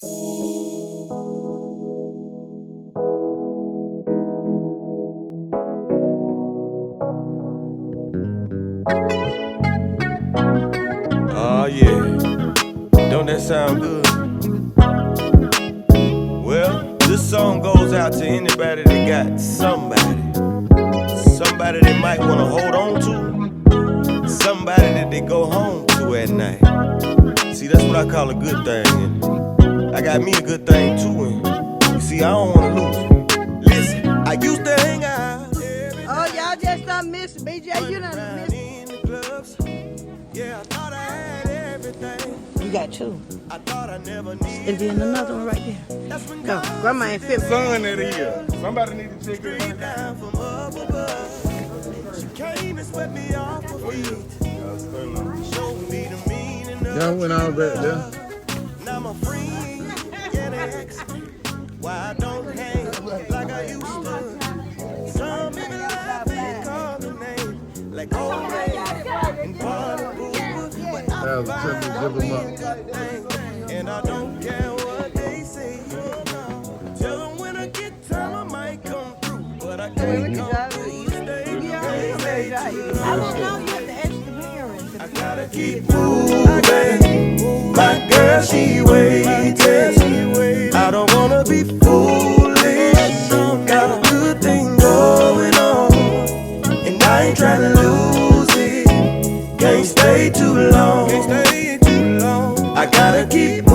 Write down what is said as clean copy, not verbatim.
Oh yeah, don't that sound good? Well, this song goes out to anybody that got somebody they might want to hold on to, somebody that they go home to at night. See, that's what I call a good thing, and I got me a good thing too, and you see, I don't want to lose it. Listen, I used to hang out. Oh, y'all just done missed BJ. You done missed. Yeah, I thought I had everything. You got two. I thought I never needed. And then another one right there. Go. Grandma ain't fit. Son that is. Somebody need to check it out. Down from up above. She came and swept me off her feet. Showed me the meaning of Y'all went all back there. Now my friend can ask me why I don't hang like I used to. Some even laugh and call the name like old Ray and Barnacle. That was triple zip 'em up. And I don't care what they say. Tell them when I get time I might come through, but I can't come through. I don't know yet the extra parents. I gotta keep moving. My girl, she waiting. I don't wanna be foolish. Got a good thing going on, and I ain't trying to lose it. Can't stay too long. I gotta keep